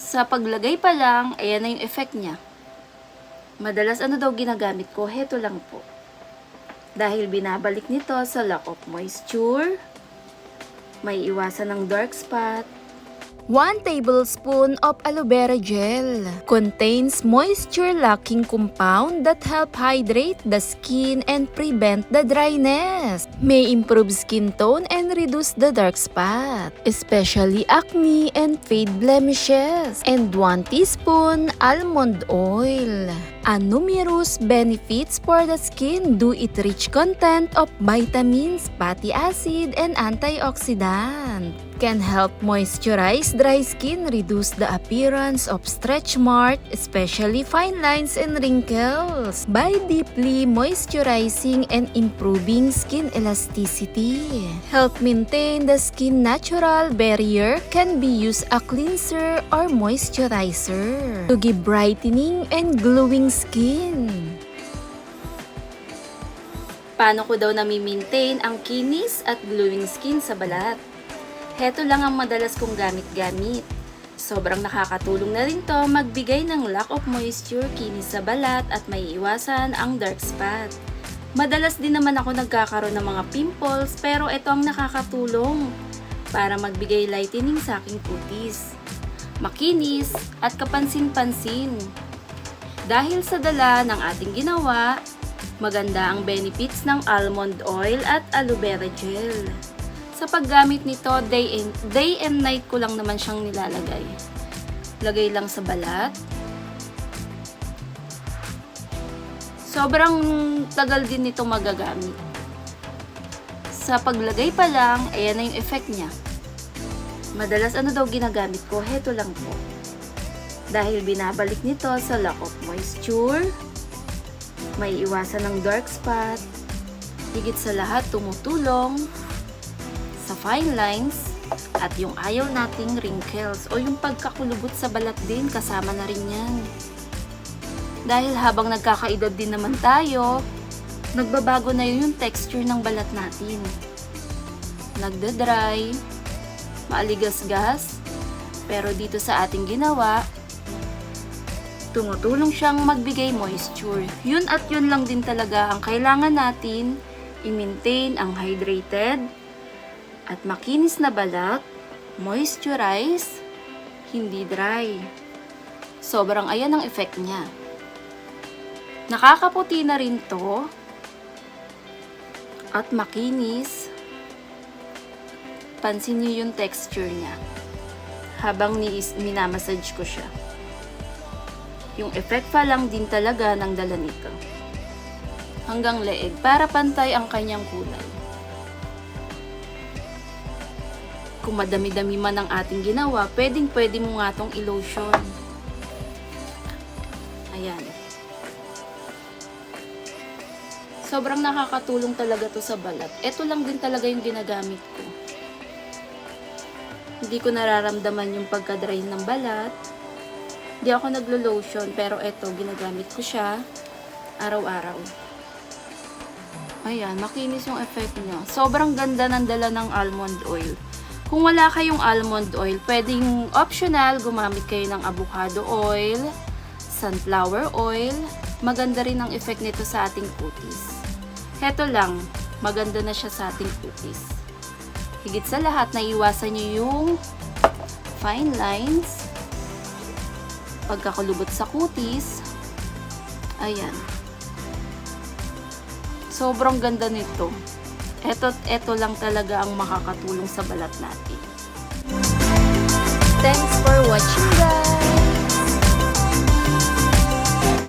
Sa paglagay pa lang, ayan na yung effect niya. Madalas ano daw ginagamit ko? Heto lang po. Dahil binabalik nito sa lock of moisture, may iwasan ng dark spot. 1 tablespoon of aloe vera gel contains moisture-locking compound that help hydrate the skin and prevent the dryness. May improve skin tone and reduce the dark spot, especially acne and fade blemishes. And 1 teaspoon almond oil. A numerous benefits for the skin due it rich content of vitamins, fatty acid, and antioxidant. Can help moisturize dry skin, reduce the appearance of stretch mark, especially fine lines and wrinkles, by deeply moisturizing and improving skin elasticity. Help maintain the skin natural barrier, can be used a cleanser or moisturizer to give brightening and glowing skin. Paano ko daw nami-maintain ang kinis at glowing skin sa balat? Heto lang ang madalas kong gamit-gamit. Sobrang nakakatulong na rin to magbigay ng lack of moisture, kinis sa balat at may iwasan ang dark spot. Madalas din naman ako nagkakaroon ng mga pimples pero ito ang nakakatulong para magbigay lightening sa aking kutis. Makinis at kapansin-pansin. Dahil sa dala ng ating ginawa, maganda ang benefits ng almond oil at aloe vera gel. Sa paggamit nito, day and night ko lang naman siyang nilalagay. Lagay lang sa balat. Sobrang tagal din nito magagamit. Sa paglagay pa lang, ayan na yung effect niya. Madalas ano daw ginagamit ko? Heto lang po. Dahil binabalik nito sa lock of moisture, may iwasan ng dark spot, higit sa lahat tumutulong sa fine lines at yung ayaw nating wrinkles o yung pagkakulubot sa balat din, kasama na rin yan. Dahil habang nagkakaedad din naman tayo, nagbabago na yung texture ng balat natin. Nagda-dry, maaligas-gas, pero dito sa ating ginawa, tumutulong siyang magbigay moisture. Yun at yun lang din talaga ang kailangan natin, i-maintain ang hydrated at makinis na balat, moisturize, hindi dry. Sobrang ayan ang effect niya. Nakakaputi na rin to at makinis. Pansin niyo yung texture niya habang minamassage ko siya. Yung effect pa lang din talaga ng dala nito. Hanggang leeg para pantay ang kanyang kulay. Kung madami-dami man ang ating ginawa, pwede mo nga itong i-lotion. Ayan. Sobrang nakakatulong talaga to sa balat. Ito lang din talaga yung ginagamit ko. Hindi ko nararamdaman yung pagka-dry ng balat. Hindi ako naglo-lotion, pero ito, ginagamit ko siya araw-araw. Ayan, makinis yung effect niya. Sobrang ganda ng dala ng almond oil. Kung wala kayong almond oil, pwedeng optional gumamit kayo ng avocado oil, sunflower oil. Maganda rin ang effect nito sa ating kutis. Heto lang, maganda na siya sa ating kutis. Higit sa lahat, naiwasan nyo yung fine lines, pagkakulubot sa kutis. Ayan. Sobrang ganda nito. Ito lang talaga ang makakatulong sa balat natin. Thanks for watching, guys!